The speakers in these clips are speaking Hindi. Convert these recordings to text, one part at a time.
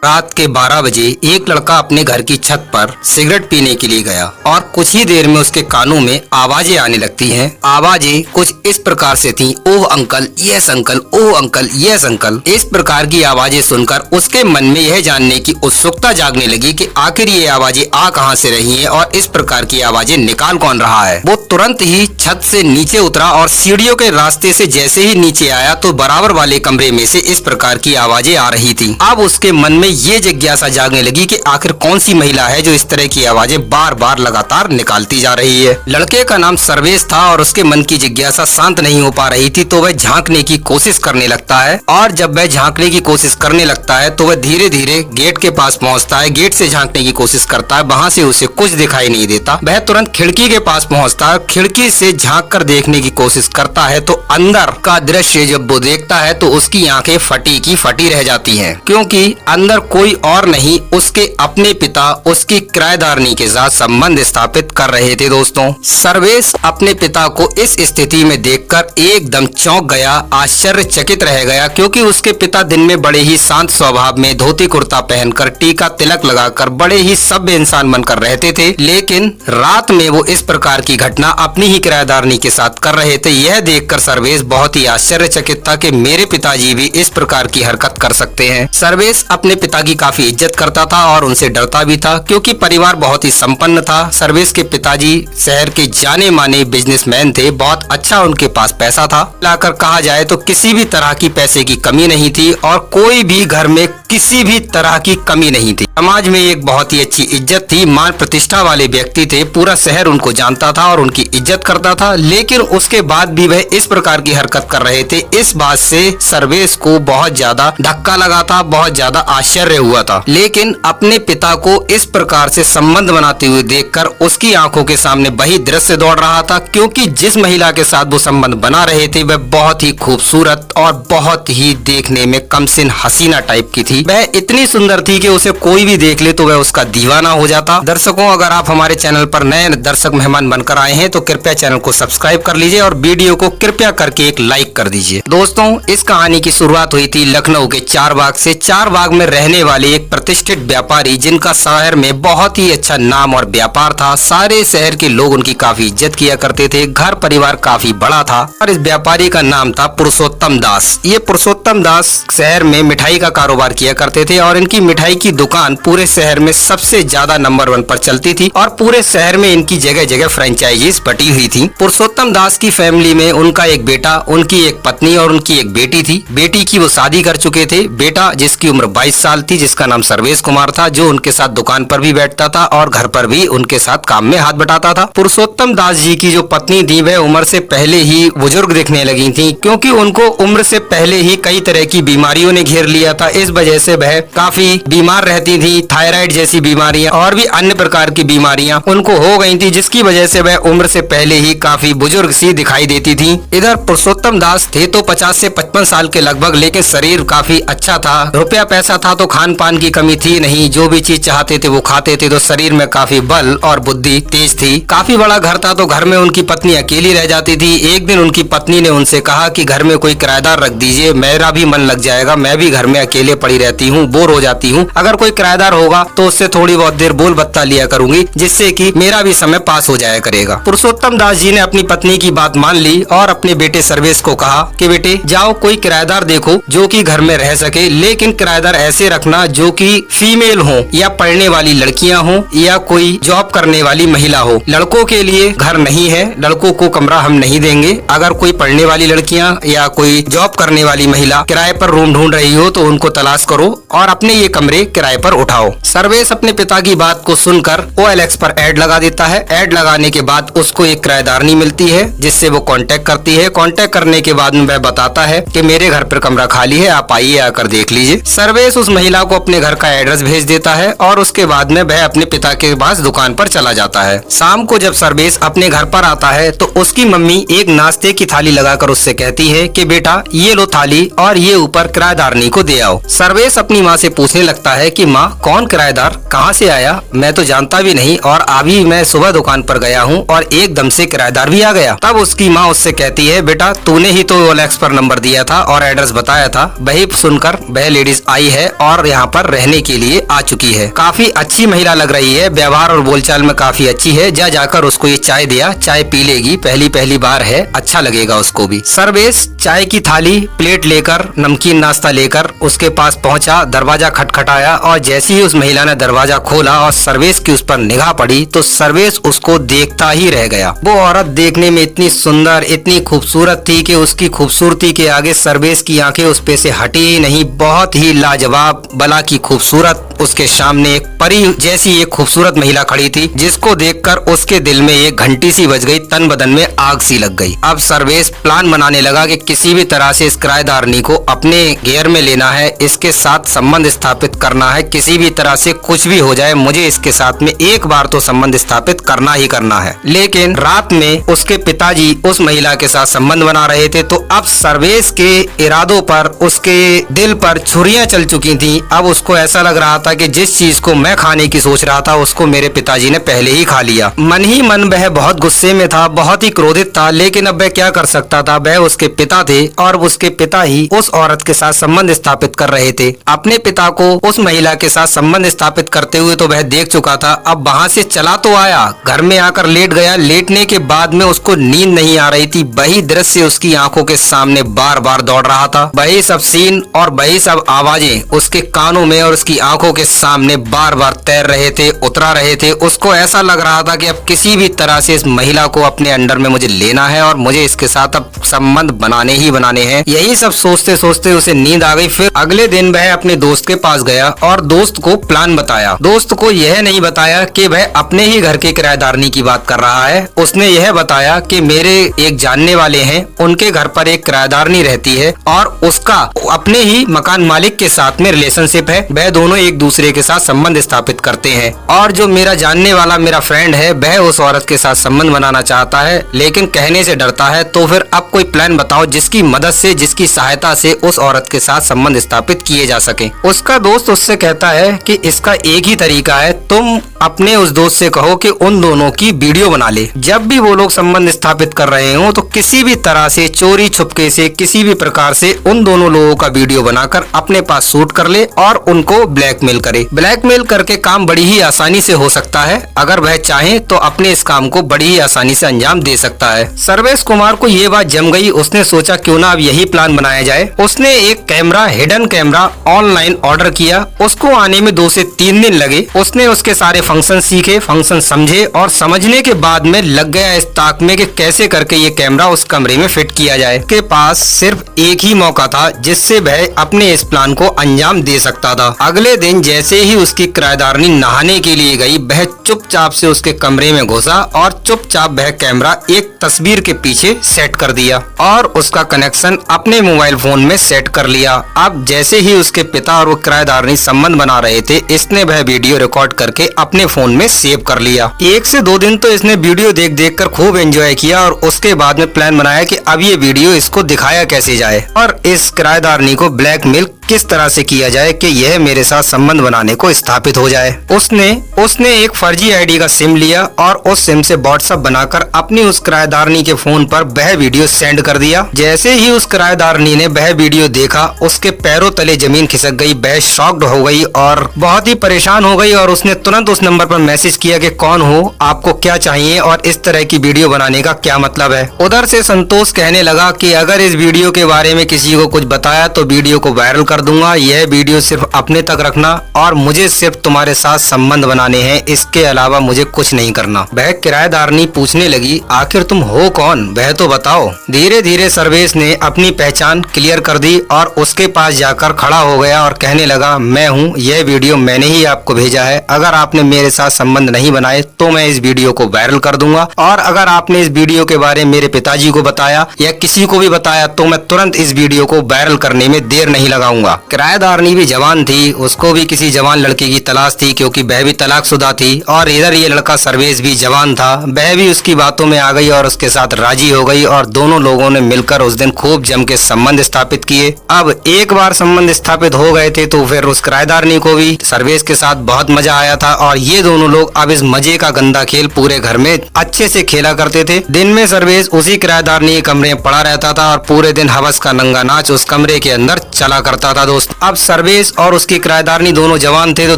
रात के 12 बजे एक लड़का अपने घर की छत पर सिगरेट पीने के लिए गया और कुछ ही देर में उसके कानों में आवाजें आने लगती हैं। आवाजें कुछ इस प्रकार से थीं, ओह अंकल, यस अंकल, ओह अंकल, यस अंकल। इस प्रकार की आवाजें सुनकर उसके मन में यह जानने की उत्सुकता जागने लगी कि आखिर ये आवाजें आ कहां से रही हैं और इस प्रकार की आवाजें निकाल कौन रहा है। वो तुरंत ही छत से नीचे उतरा और सीढ़ियों के रास्ते से जैसे ही नीचे आया तो बराबर वाले कमरे में से इस प्रकार की आवाजें आ रही थी। अब उसके मन में ये जिज्ञासा जागने लगी कि आखिर कौन सी महिला है जो इस तरह की आवाजें बार बार लगातार निकालती जा रही है। लड़के का नाम सर्वेश था और उसके मन की जिज्ञासा शांत नहीं हो पा रही थी, तो वह झांकने की कोशिश करने लगता है और जब वह झांकने की कोशिश करने लगता है तो वह धीरे धीरे गेट के पास पहुंचता है। गेट से झांकने की कोशिश करता है, वहां से उसे कुछ दिखाई नहीं देता। वह तुरंत खिड़की के पास पहुंचता है, खिड़की से झांक कर देखने की कोशिश करता है तो अंदर का दृश्य जब वो देखता है तो उसकी आंखें फटी की फटी रह जाती हैं, क्योंकि अंदर कोई और नहीं उसके अपने पिता उसकी किराएदारनी के साथ संबंध स्थापित कर रहे थे। दोस्तों, सर्वेश अपने पिता को इस स्थिति में देखकर एकदम चौंक गया, आश्चर्यचकित रह गया, क्योंकि उसके पिता दिन में बड़े ही शांत स्वभाव में धोती कुर्ता पहनकर टीका तिलक लगाकर बड़े ही सभ्य इंसान बनकर रहते थे, लेकिन रात में वो इस प्रकार की घटना अपनी ही किराएदारनी के साथ कर रहे थे। यह देखकर सर्वेश बहुत ही आश्चर्यचकित था कि मेरे पिताजी भी इस प्रकार की हरकत कर सकते हैं। सर्वेश अपने पिता की काफी इज्जत करता था और उनसे डरता भी था, क्योंकि परिवार बहुत ही संपन्न था। सर्वेश के पिताजी शहर के जाने माने बिजनेसमैन थे, बहुत अच्छा उनके पास पैसा था। लाकर कहा जाए तो किसी भी तरह की पैसे की कमी नहीं थी और कोई भी घर में किसी भी तरह की कमी नहीं थी। समाज में एक बहुत ही अच्छी इज्जत थी, मान प्रतिष्ठा वाले व्यक्ति थे, पूरा शहर उनको जानता था और उनकी इज्जत करता था। लेकिन उसके बाद भी वह इस प्रकार की हरकत कर रहे थे। इस बात से सर्वेश को बहुत ज्यादा धक्का लगा था, बहुत ज्यादा आश्चर्य हुआ था। लेकिन अपने पिता को इस प्रकार से संबंध बनाते हुए देखकर उसकी आंखों के सामने वही दृश्य दौड़ रहा था, क्योंकि जिस महिला के साथ वो संबंध बना रहे थे वह बहुत ही खूबसूरत और बहुत ही देखने में कमसिन हसीना टाइप की थी। वह इतनी सुंदर थी कि उसे कोई भी देख ले तो वह उसका दीवाना हो जाता। दर्शकों, अगर आप हमारे चैनल पर नए दर्शक मेहमान बनकर आए हैं तो कृपया चैनल को सब्सक्राइब कर लीजिए और वीडियो को कृपया करके एक लाइक कर दीजिए। दोस्तों, इस कहानी की शुरुआत हुई थी लखनऊ के चारबाग से। चारबाग में रहने वाले एक प्रतिष्ठित व्यापारी जिनका शहर में बहुत ही अच्छा नाम और व्यापार था, सारे शहर के लोग उनकी काफी इज्जत किया करते थे, घर परिवार काफी बड़ा था और इस व्यापारी का नाम था पुरुषोत्तम दास। ये पुरुषोत्तम दास शहर में मिठाई का कारोबार किया करते थे और इनकी मिठाई की दुकान पूरे शहर में सबसे ज्यादा नंबर 1 पर चलती थी और पूरे शहर में इनकी जगह जगह फ्रेंचाइजीज बटी हुई थी। पुरुषोत्तम दास की फैमिली में उनका एक बेटा, उनकी एक पत्नी और उनकी एक बेटी थी। बेटी की वो शादी कर चुके थे। बेटा जिसकी उम्र 22 साल थी, जिसका नाम सर्वेश कुमार था, जो उनके साथ दुकान पर भी बैठता था और घर पर भी उनके साथ काम में हाथ बटाता था। पुरुषोत्तम दास जी की जो पत्नी थी वह उम्र से पहले ही बुजुर्ग दिखने लगी थी, क्योंकि उनको उम्र से पहले ही कई तरह की बीमारियों ने घेर लिया था। इस वजह से वह काफी बीमार रहती थी। थायराइड जैसी बीमारियां और भी अन्य प्रकार की बीमारियां उनको हो गई थी, जिसकी वजह से वह उम्र से पहले ही काफी बुजुर्ग सी दिखाई देती थी। इधर पुरुषोत्तम दास थे तो 50 से 55 साल के लगभग, लेकिन शरीर काफी अच्छा था, रुपया पैसा था तो खान पान की कमी थी नहीं, जो भी चीज चाहते थे वो खाते थे, तो शरीर में काफी बल और बुद्धि तेज थी। काफी बड़ा घर था तो घर में उनकी पत्नी अकेली रह जाती थी। एक दिन उनकी पत्नी ने उनसे कहा कि घर में कोई किराएदार रख दीजिए, मेरा भी मन लग जाएगा, मैं भी घर में अकेले पड़ी रहती हूँ, बोर हो जाती हूँ। अगर कोई किराएदार होगा तो उससे थोड़ी बहुत देर बोल बत्ता लिया करूंगी, जिससे कि मेरा भी समय पास हो जाया करेगा। पुरुषोत्तम दास जी ने अपनी पत्नी की बात मान ली और अपने बेटे सर्वेश को कहा कि बेटे जाओ कोई किराएदार देखो जो कि घर में रह सके, लेकिन किराएदार ऐसे रखना जो कि फीमेल हो या पढ़ने वाली लड़कियां हो या कोई जॉब करने वाली महिला हो। लड़कों के लिए घर नहीं है, लड़कों को कमरा हम नहीं देंगे। अगर कोई पढ़ने वाली लड़कियां या कोई जॉब करने वाली महिला किराए पर रूम ढूंढ रही हो तो उनको तलाश करो और अपने ये कमरे किराए पर उठाओ। सर्वेश अपने पिता की बात को सुनकर OLX पर ऐड लगा देता है। ऐड लगाने के बाद उसको एक किराएदारनी मिलती है जिससे वो कांटेक्ट करती है। कांटेक्ट करने के बाद वह बताता है कि मेरे घर पर कमरा खाली है, आप आइए आकर देख लीजिए। सर्वेश उस महिला को अपने घर का एड्रेस भेज देता है और उसके बाद में वह अपने पिता के पास दुकान पर चला जाता है। शाम को जब सर्वेश अपने घर पर आता है तो उसकी मम्मी एक नाश्ते की थाली लगाकर उससे कहती है कि बेटा ये लो थाली और ये ऊपर किराएदारनी को दे आओ। सर्वेश अपनी माँ से पूछने लगता है कि माँ कौन किराएदार, कहाँ से आया, मैं तो जानता भी नहीं और अभी मैं सुबह दुकान पर गया हूँ और एकदम से किराएदार भी आ गया। तब उसकी माँ उससे कहती है बेटा तूने ही तो ओएलएक्स पर नंबर दिया था और एड्रेस बताया था। वही सुनकर वह लेडीज आई है और यहाँ पर रहने के लिए आ चुकी है। काफी अच्छी महिला लग रही है, व्यवहार और बोलचाल में काफी अच्छी है। जा जाकर उसको ये चाय दिया, चाय पी लेगी, पहली बार है, अच्छा लगेगा उसको भी। सर्वेश चाय की थाली प्लेट लेकर नमकीन नाश्ता लेकर उसके पास पहुंचा, दरवाजा खटखटाया और जैसे ही उस महिला ने दरवाजा खोला और सर्वेश की उस पर निगाह पड़ी तो सर्वेश उसको देखता ही रह गया। वो औरत देखने में इतनी सुंदर, इतनी खूबसूरत थी कि उसकी खूबसूरती के आगे सर्वेश की आंखें उस पे से हटी ही नहीं। बहुत ही लाजवाब, बला की खूबसूरत उसके सामने एक परी जैसी एक खूबसूरत महिला खड़ी थी, जिसको देखकर उसके दिल में एक घंटी सी बज गई, तन बदन में आग सी लग गई। अब सर्वेश प्लान बनाने लगा कि किसी भी तरह से इस किराएदारनी को अपने घेर में लेना है, इसके साथ संबंध स्थापित करना है। किसी भी तरह से कुछ भी हो जाए, मुझे इसके साथ में एक बार तो संबंध स्थापित करना ही करना है। लेकिन रात में उसके पिताजी उस महिला के साथ संबंध बना रहे थे, तो अब सर्वेश के इरादों पर, उसके दिल पर छुरियां चल चुकी थी। अब उसको ऐसा लग रहा था कि जिस चीज को मैं खाने की सोच रहा था उसको मेरे पिताजी ने पहले ही खा लिया। मन ही मन वह बहुत गुस्से में था, बहुत ही क्रोधित था, लेकिन अब वह क्या कर सकता था। वह उसके पिता थे और उसके पिता ही उस औरत के साथ संबंध स्थापित कर रहे थे। अपने पिता को उस महिला के साथ संबंध स्थापित करते हुए तो वह देख चुका था। अब वहाँ से चला तो आया, घर में आकर लेट गया। लेटने के बाद में उसको नींद नहीं आ रही थी। वही दृश्य उसकी आंखों के सामने बार बार दौड़ रहा था। वही सब सीन और वही सब आवाजें उसके कानों में और उसकी आंखों के सामने बार बार तैर रहे थे, उतरा रहे थे। उसको ऐसा लग रहा था कि अब किसी भी तरह से इस महिला को अपने अंडर में मुझे लेना है और मुझे इसके साथ अब संबंध बनाने ही बनाने हैं। यही सब सोचते सोचते उसे नींद आ गई। फिर अगले दिन वह अपने दोस्त के पास गया और दोस्त को प्लान बताया। दोस्त को यह नहीं बताया कि वह अपने ही घर के किराएदारनी की बात कर रहा है। उसने यह बताया कि मेरे एक जानने वाले हैं, उनके घर पर एक किराएदारनी रहती है और उसका अपने ही मकान मालिक के साथ में रिलेशनशिप है। वह दोनों एक दूसरे के साथ संबंध स्थापित करते हैं और जो मेरा जानने वाला मेरा फ्रेंड है वह उस औरत के साथ संबंध बनाना चाहता है, लेकिन कहने से डरता है। तो फिर अब कोई प्लान बताओ जिसकी मदद से, जिसकी सहायता से उस औरत के साथ संबंध स्थापित किए जा सके। उसका दोस्त उससे कहता है कि इसका एक ही तरीका है, तुम अपने उस दोस्त से कहो कि उन दोनों की वीडियो बना ले। जब भी वो लोग संबंध स्थापित कर रहे हो तो किसी भी तरह से चोरी छुपके से, किसी भी प्रकार से उन दोनों लोगों का वीडियो बनाकर अपने पास शूट कर ले और उनको ब्लैकमेल करे। ब्लैकमेल करके काम बड़ी ही आसानी से हो सकता है। अगर वह चाहे तो अपने इस काम को बड़ी ही आसानी से अंजाम दे सकता है। सर्वेश कुमार को ये बात जम गई। उसने सोचा क्यों ना अब यही प्लान बनाया जाए। उसने एक camera, hidden camera online order किया। उसको आने में 2 से 3 दिन लगे। उसने उसके सारे फंक्शन सीखे, फंक्शन समझे और समझने के बाद में लग गया इस ताक में कि कैसे करके ये कैमरा उस कमरे में फिट किया जाए। के पास सिर्फ एक ही मौका था जिससे वह अपने इस प्लान को अंजाम दे सकता था। अगले दिन जैसे ही उसकी किराएदारनी नहाने के लिए गई, वह चुपचाप से उसके कमरे में घुसा और चुपचाप वह कैमरा एक तस्वीर के पीछे सेट कर दिया और उसका कनेक्शन अपने मोबाइल फोन में सेट कर लिया। अब जैसे ही उसके पिता और वो किराएदारनी संबंध बना रहे थे, इसने वह वीडियो रिकॉर्ड करके अपने फोन में सेव कर लिया। 1 से 2 दिन तो इसने वीडियो देख देख कर खूब एंजॉय किया और उसके बाद में प्लान बनाया कि अब ये वीडियो इसको दिखाया कैसे जाए और इस किराएदारनी को ब्लैकमेल किस तरह से किया जाए कि यह मेरे साथ संबंध बनाने को स्थापित हो जाए। उसने एक फर्जी आईडी का सिम लिया और उस सिम से व्हाट्सएप बनाकर अपनी उस किराएदारनी के फोन पर वह वीडियो सेंड कर दिया। जैसे ही उस किराएदारनी ने वह वीडियो देखा, उसके पैरों तले जमीन खिसक गई। वह शॉक्ड हो गई और बहुत ही परेशान हो गई और उसने तुरंत उस नंबर पर मैसेज किया कि कौन हो, आपको क्या चाहिए और इस तरह की वीडियो बनाने का क्या मतलब है। उधर से संतोष कहने लगा कि अगर इस वीडियो के बारे में किसी को कुछ बताया तो वीडियो को वायरल कर दूंगा। यह वीडियो सिर्फ अपने तक रखना और मुझे सिर्फ तुम्हारे साथ संबंध बनाने हैं, इसके अलावा मुझे कुछ नहीं करना। वह किराएदारनी पूछने लगी, आखिर तुम हो कौन, वह तो बताओ। धीरे धीरे सर्वेश ने अपनी पहचान क्लियर कर दी और उसके पास जाकर खड़ा हो गया और कहने लगा, मैं हूँ, यह वीडियो मैंने ही आपको भेजा है। अगर आपने मेरे साथ संबंध नहीं बनाए तो मैं इस वीडियो को वायरल कर दूंगा और अगर आपने इस वीडियो के बारे में मेरे पिताजी को बताया या किसी को भी बताया तो मैं तुरंत इस वीडियो को वायरल करने में देर नहीं लगाऊंगा। दूंगा। किराएदारनी भी जवान थी, उसको भी किसी जवान लड़के की तलाश थी क्योंकि वह भी तलाकशुदा थी, और इधर ये लड़का सर्वेश भी जवान था, वह भी उसकी बातों में आ गई और उसके साथ राजी हो गई और दोनों लोगों ने मिलकर उस दिन खूब जम के संबंध स्थापित किए। अब एक बार संबंध स्थापित हो गए थे तो फिर उस किराएदारनी को भी सर्वेश के साथ बहुत मजा आया था और ये दोनों लोग अब इस मजे का गंदा खेल पूरे घर में अच्छे से खेला करते थे। दिन में सर्वेश उसी किराएदारनी के कमरे में पड़ा रहता था और पूरे दिन हवस का नंगा नाच उस कमरे के अंदर चला करता था। दोस्त, अब सर्वेश और उसकी किराएदारनी दोनों जवान थे तो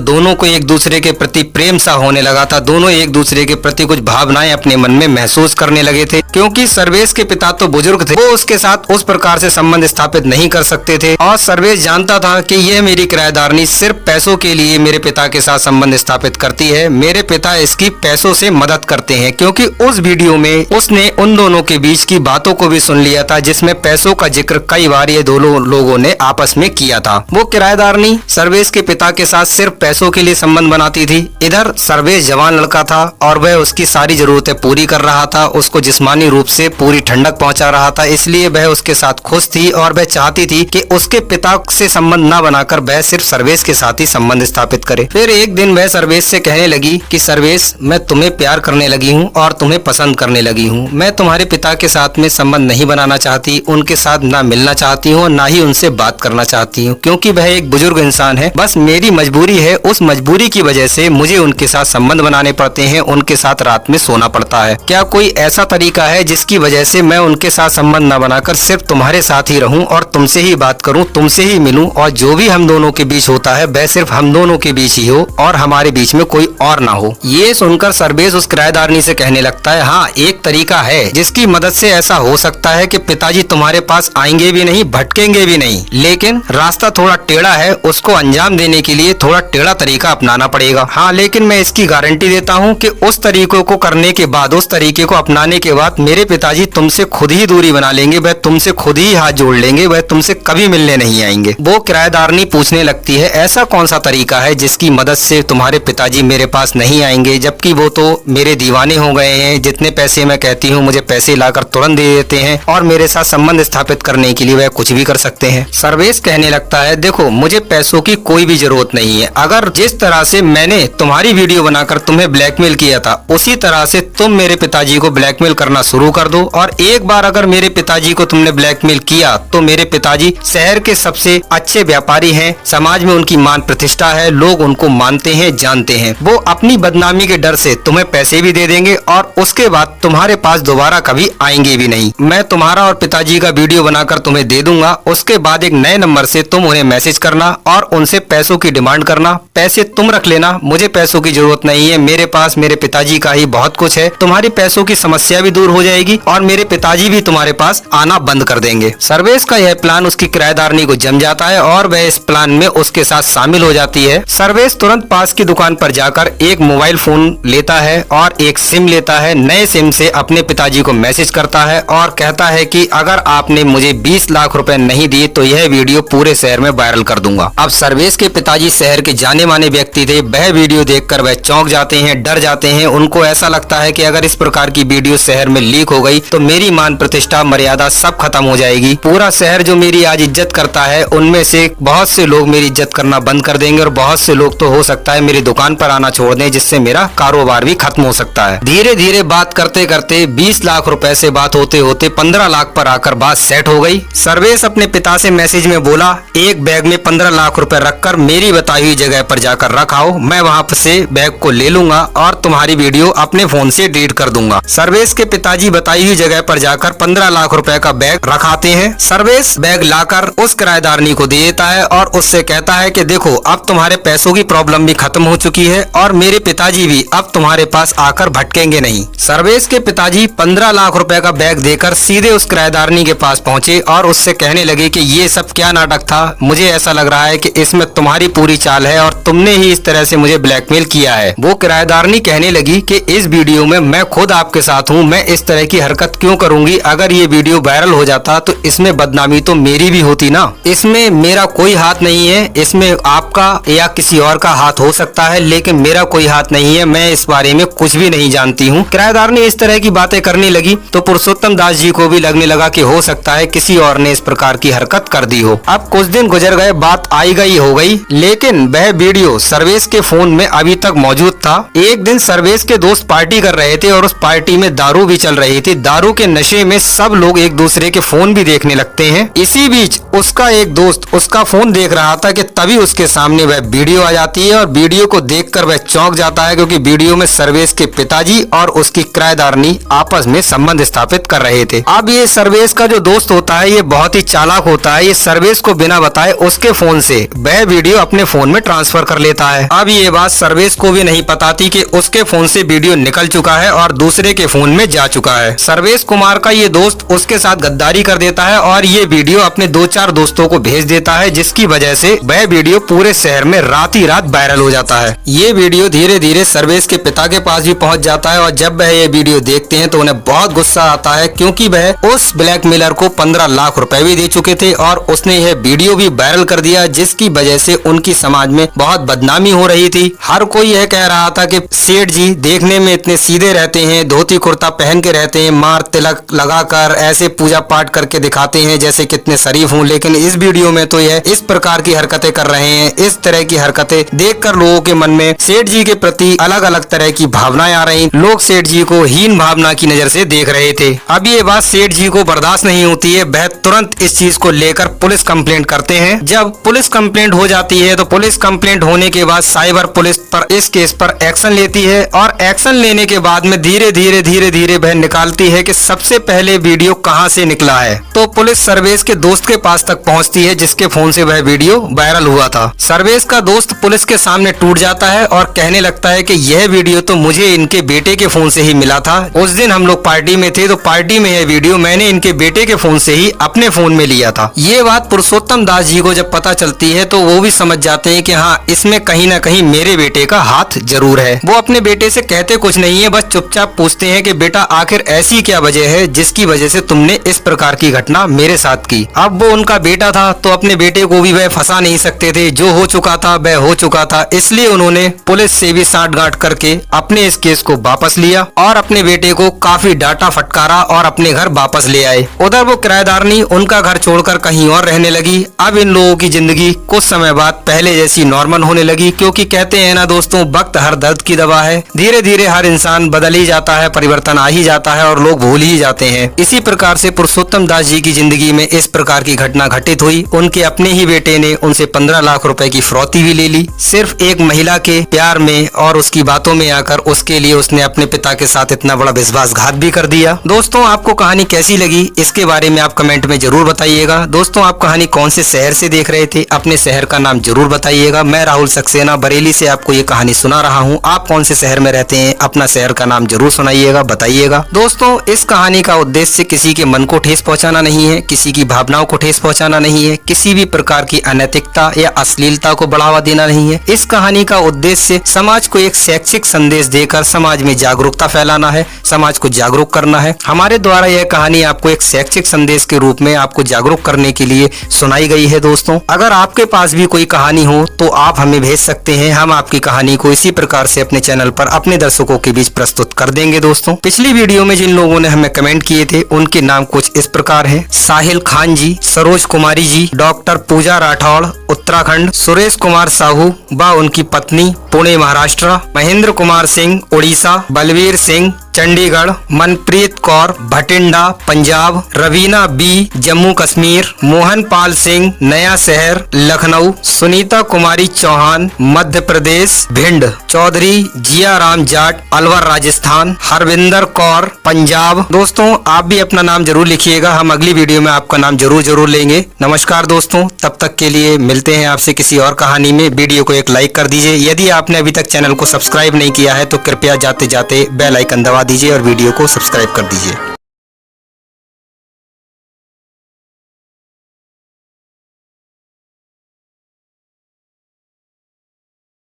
दोनों को एक दूसरे के प्रति प्रेम सा होने लगा था। दोनों एक दूसरे के प्रति कुछ भावनाएं अपने मन में महसूस करने लगे थे। क्योंकि सर्वेश के पिता तो बुजुर्ग थे, वो उसके साथ उस प्रकार से संबंध स्थापित नहीं कर सकते थे और सर्वेश जानता था कि यह मेरी किराएदारनी सिर्फ पैसों के लिए मेरे पिता के साथ संबंध स्थापित करती है। मेरे पिता इसकी पैसों से मदद करते हैं, क्योंकि उस वीडियो में उसने उन दोनों के बीच की बातों को भी सुन लिया था जिसमें पैसों का जिक्र कई बार ये दोनों लोगों ने आपस में किया था। वो किराएदारनी सर्वेश के पिता के साथ सिर्फ पैसों के लिए संबंध बनाती थी। इधर सर्वेश जवान लड़का था और वह उसकी सारी जरूरतें पूरी कर रहा था, उसको जिस्मानी रूप से पूरी ठंडक पहुंचा रहा था, इसलिए वह उसके साथ खुश थी और वह चाहती थी कि उसके पिता से संबंध न बनाकर वह सिर्फ सर्वेश के साथ ही संबंध स्थापित करे। फिर एक दिन वह सर्वेश से कहने लगी कि सर्वेश, मैं तुम्हें प्यार करने लगी हूँ और तुम्हें पसंद करने लगी हूँ। मैं तुम्हारे पिता के साथ में संबंध नहीं बनाना चाहती, उनके साथ ना मिलना चाहती हूँ, ना ही उनसे बात करना चाहती हूँ, क्योंकि वह एक बुजुर्ग इंसान है। बस मेरी मजबूरी है, उस मजबूरी की वजह से मुझे उनके साथ संबंध बनाने पड़ते हैं, उनके साथ रात में सोना पड़ता है। क्या कोई ऐसा तरीका है जिसकी वजह से मैं उनके साथ संबंध न बनाकर सिर्फ तुम्हारे साथ ही रहूं और तुमसे ही बात करूं, तुमसे ही मिलूं और जो भी हम दोनों के बीच होता है वह सिर्फ हम दोनों के बीच ही हो और हमारे बीच में कोई और ना हो। ये सुनकर सर्वेश उस किराएदारनी से कहने लगता है, हाँ, एक तरीका है जिसकी मदद से ऐसा हो सकता है कि पिताजी तुम्हारे पास आएंगे भी नहीं, भटकेंगे भी नहीं, लेकिन रास्ता थोड़ा टेढ़ा है, उसको अंजाम देने के लिए थोड़ा टेढ़ा तरीका अपनाना पड़ेगा। हाँ, लेकिन मैं इसकी गारंटी देता हूँ कि उस तरीकों को करने के बाद, उस तरीके को अपनाने के बाद मेरे पिताजी तुमसे खुद ही दूरी बना लेंगे, वह तुमसे खुद ही हाथ जोड़ लेंगे, वह तुमसे कभी मिलने नहीं आएंगे। वो किराएदारनी पूछने लगती है, ऐसा कौन सा तरीका है जिसकी मदद से तुम्हारे पिताजी मेरे पास नहीं आएंगे, जबकि वो तो मेरे दीवाने हो गए हैं, जितने पैसे मैं कहती हूँ मुझे पैसे लाकर तुरंत दे देते हैं और मेरे साथ संबंध स्थापित करने के लिए वह कुछ भी कर सकते हैं। सर्वेश कहने लगता है, देखो, मुझे पैसों की कोई भी जरूरत नहीं है। अगर जिस तरह से मैंने तुम्हारी वीडियो बनाकर तुम्हें ब्लैकमेल किया था, उसी तरह से तुम मेरे पिताजी को ब्लैकमेल करना शुरू कर दो और एक बार अगर मेरे पिताजी को तुमने ब्लैकमेल किया तो मेरे पिताजी शहर के सबसे अच्छे व्यापारी हैं, समाज में उनकी मान प्रतिष्ठा है, लोग उनको मानते हैं, जानते हैं। वो अपनी बदनामी के डर से तुम्हें पैसे भी दे देंगे और उसके बाद तुम्हारे पास दोबारा कभी आएंगे भी नहीं। मैं तुम्हारा और पिताजी का वीडियो बनाकर तुम्हें दे दूंगा, उसके बाद एक नए नंबर से तुम उन्हें मैसेज करना और उनसे पैसों की डिमांड करना। पैसे तुम रख लेना, मुझे पैसों की जरूरत नहीं है, मेरे पास मेरे पिताजी का ही बहुत कुछ है। तुम्हारी पैसों की समस्या भी दूर हो जाएगी और मेरे पिताजी भी तुम्हारे पास आना बंद कर देंगे। सर्वेश का यह प्लान उसकी किराएदारनी को जम जाता है और वह इस प्लान में उसके साथ शामिल हो जाती है। सर्वेश तुरंत पास की दुकान पर जाकर एक मोबाइल फोन लेता है और एक सिम लेता है। नए सिम से अपने पिताजी को मैसेज करता है और कहता है कि अगर आपने मुझे 20 लाख रुपए नहीं दिए तो यह वीडियो पूरे शहर में वायरल कर दूंगा। अब सर्वेश के पिताजी शहर के जाने माने व्यक्ति थे, वह वीडियो देखकर वह चौंक जाते हैं, डर जाते हैं। उनको ऐसा लगता है कि अगर इस प्रकार की वीडियो शहर में लीक हो गई तो मेरी मान प्रतिष्ठा मर्यादा सब खत्म हो जाएगी। पूरा शहर जो मेरी आज इज्जत करता है उनमें से बहुत से लोग मेरी इज्जत करना बंद कर देंगे और बहुत से लोग तो हो सकता है मेरी दुकान पर आना छोड़ दें, जिससे मेरा कारोबार भी खत्म हो सकता है। धीरे धीरे बात करते करते 20 लाख रुपए से बात होते होते 15 लाख पर आकर बात सेट हो गई। सर्वेश अपने पिता से मैसेज में बोला, एक बैग में 15 लाख रुपए रखकर मेरी बताई हुई जगह पर जाकर रखाओ, मैं वहाँ से बैग को ले लूंगा और तुम्हारी वीडियो अपने फोन से डिलीट कर दूंगा। सर्वेश के पिताजी बताई हुई जगह पर जाकर 15 लाख रुपए का बैग रखाते हैं। सर्वेश बैग लाकर उस किराएदारनी को दे देता है और उससे कहता है कि देखो, अब तुम्हारे पैसों की प्रॉब्लम भी खत्म हो चुकी है और मेरे पिताजी भी अब तुम्हारे पास आकर भटकेंगे नहीं। सर्वेश के पिताजी 15 लाख रुपए का बैग देकर सीधे उस किराएदारनी के पास पहुंचे और उससे कहने लगे कि ये सब क्या नाटक था, मुझे ऐसा लग रहा है कि इसमें तुम्हारी पूरी चाल है और तुमने ही इस तरह से मुझे ब्लैकमेल किया है। वो किराएदारनी कहने लगी कि इस वीडियो में मैं खुद आपके साथ हूँ, मैं इस तरह की हरकत क्यों करूंगी, अगर ये वीडियो वायरल हो जाता तो इसमें बदनामी तो मेरी भी होती ना, इसमें मेरा कोई हाथ नहीं है, इसमें आपका या किसी और का हाथ हो सकता है लेकिन मेरा कोई हाथ नहीं है, मैं इस बारे में कुछ भी नहीं जानती हूँ। किराएदारनी इस तरह की बातें करने लगी तो पुरुषोत्तम दास जी को भी लगने लगा कि हो सकता है किसी और ने इस प्रकार की हरकत कर दी हो। अब उस दिन गुजर गए, बात आई गई हो गई, लेकिन वह वीडियो सर्वेश के फोन में अभी तक मौजूद था। एक दिन सर्वेश के दोस्त पार्टी कर रहे थे और उस पार्टी में दारू भी चल रही थी। दारू के नशे में सब लोग एक दूसरे के फोन भी देखने लगते हैं। इसी बीच उसका एक दोस्त उसका फोन देख रहा था कि तभी उसके सामने वह वीडियो आ जाती है और वीडियो को देखकर वह चौंक जाता है, क्योंकि वीडियो में सर्वेश के पिताजी और उसकी किराएदारनी आपस में संबंध स्थापित कर रहे थे। अब ये सर्वेश का जो दोस्त होता है ये बहुत ही चालाक होता है। ये सर्वेश को बिना बताए उसके फोन से वह वीडियो अपने फोन में ट्रांसफर कर लेता है। अब ये बात सर्वेश को भी नहीं पता थी कि उसके फोन से वीडियो निकल चुका है और दूसरे के फोन में जा चुका है। सर्वेश कुमार का ये दोस्त उसके साथ गद्दारी कर देता है और ये वीडियो अपने 2-4 दोस्तों को भेज देता है, जिसकी वजह से वह वीडियो पूरे शहर में रात ही रात वायरल हो जाता है। ये वीडियो धीरे धीरे सर्वेश के पिता के पास भी पहुंच जाता है और जब वह ये वीडियो देखते हैं तो उन्हें बहुत गुस्सा आता है, क्योंकि वह उस ब्लैकमेलर को 15 लाख रुपए भी दे चुके थे और उसने यह वीडियो भी वायरल कर दिया, जिसकी वजह से उनकी समाज में बहुत बदनामी हो रही थी। हर कोई यह कह रहा था कि सेठ जी देखने में इतने सीधे रहते हैं, धोती कुर्ता पहन के रहते हैं, मार तिलक लगाकर ऐसे पूजा पाठ करके दिखाते हैं जैसे कितने शरीफ हों, लेकिन इस वीडियो में तो यह इस प्रकार की हरकतें कर रहे हैं। इस तरह की हरकतें देखकर लोगों के मन में सेठ जी के प्रति अलग अलग तरह की भावनाएं आ रही। लोग सेठ जी को हीन भावना की नजर से देख रहे थे। अब ये बात सेठ जी को बर्दाश्त नहीं होती है। वह तुरंत इस चीज को लेकर पुलिस कंप्लेंट करते हैं। जब पुलिस कंप्लेंट हो जाती है तो पुलिस कंप्लेंट होने के बाद साइबर पुलिस पर इस केस पर एक्शन लेती है और एक्शन लेने के बाद में धीरे धीरे वह निकालती है कि सबसे पहले वीडियो कहां से निकला है। तो पुलिस सर्वेश के दोस्त के पास तक पहुंचती है जिसके फोन से वह वीडियो वायरल हुआ था। सर्वेश का दोस्त पुलिस के सामने टूट जाता है और कहने लगता है कि यह वीडियो तो मुझे इनके बेटे के फोन से ही मिला था। उस दिन हम लोग पार्टी में थे तो पार्टी में यह वीडियो मैंने इनके बेटे के फोन से ही अपने फोन में लिया था। ये बात पुरुषोत्तम दास जी को जब पता चलती है तो वो भी समझ जाते हैं कि हाँ, इसमें कहीं ना कहीं मेरे बेटे का हाथ जरूर है। वो अपने बेटे से कहते कुछ नहीं है, बस चुपचाप पूछते हैं कि बेटा आखिर ऐसी क्या वजह है जिसकी वजह से तुमने इस प्रकार की घटना मेरे साथ की। अब वो उनका बेटा था तो अपने बेटे को भी वह फंसा नहीं सकते थे। जो हो चुका था वह हो चुका था, इसलिए उन्होंने पुलिस से भी साठगांठ करके अपने इस केस को वापस लिया और अपने बेटे को काफी डांटा फटकारा और अपने घर वापस ले आए। उधर वो किराएदारनी उनका घर छोड़कर कहीं और रहने लगी। अब इन लोगों की जिंदगी कुछ समय बाद पहले जैसी नॉर्मल होने लगी, क्योंकि कहते हैं ना दोस्तों, वक्त हर दर्द की दवा है। धीरे धीरे हर इंसान बदल ही जाता है, परिवर्तन आ ही जाता है और लोग भूल ही जाते हैं। इसी प्रकार से पुरुषोत्तम दास जी की जिंदगी में इस प्रकार की घटना घटित हुई। उनके अपने ही बेटे ने उनसे 15 लाख रुपए की फिरौती भी ले ली, सिर्फ एक महिला के प्यार में और उसकी बातों में आकर। उसके लिए उसने अपने पिता के साथ इतना बड़ा विश्वासघात भी कर दिया। दोस्तों, आपको कहानी कैसी लगी इसके बारे में आप कमेंट में जरूर बताइएगा। दोस्तों, आप कहानी कौन से शहर से देख रहे थे, अपने शहर का नाम जरूर बताइएगा। मैं राहुल सक्सेना बरेली से आपको ये कहानी सुना रहा हूँ। आप कौन से शहर में रहते हैं, अपना शहर का नाम जरूर सुनाइएगा, बताइएगा। दोस्तों, इस कहानी का उद्देश्य किसी के मन को ठेस पहुंचाना नहीं है, किसी की भावनाओं को ठेस पहुंचाना नहीं है, किसी भी प्रकार की अनैतिकता या अश्लीलता को बढ़ावा देना नहीं है। इस कहानी का उद्देश्य समाज को एक शैक्षिक संदेश देकर समाज में जागरूकता फैलाना है, समाज को जागरूक करना है। हमारे द्वारा यह कहानी आपको एक शैक्षिक संदेश के रूप में आपको जागरूक करने के लिए सुनाई गई है। दोस्तों, अगर आपके पास भी कोई कहानी हो तो आप हमें भेज सकते हैं। हम आपकी कहानी को इसी प्रकार से अपने चैनल पर अपने दर्शकों के बीच प्रस्तुत कर देंगे। दोस्तों, पिछली वीडियो में जिन लोगों ने हमें कमेंट किए थे उनके नाम कुछ इस प्रकार हैं: साहिल खान जी, सरोज कुमारी जी, डॉक्टर पूजा राठौड़ उत्तराखंड, सुरेश कुमार साहू व उनकी पत्नी पुणे महाराष्ट्र, महेंद्र कुमार सिंह उड़ीसा, बलवीर सिंह चंडीगढ़, मनप्रीत कौर भटिंडा पंजाब, रवीना बी जम्मू कश्मीर, मोहन पाल सिंह नया शहर लखनऊ, सुनीता कुमारी चौहान मध्य प्रदेश भिंड, चौधरी जिया राम जाट अलवर राजस्थान, हरविंदर कौर पंजाब। दोस्तों, आप भी अपना नाम जरूर लिखिएगा, हम अगली वीडियो में आपका नाम जरूर लेंगे। नमस्कार दोस्तों, तब तक के लिए मिलते हैं आपसे किसी और कहानी में। वीडियो को एक लाइक कर दीजिए। यदि आपने अभी तक चैनल को सब्सक्राइब नहीं किया है तो कृपया जाते जाते बेल आइकन दबा दीजिए और वीडियो को सब्सक्राइब कर दीजिए।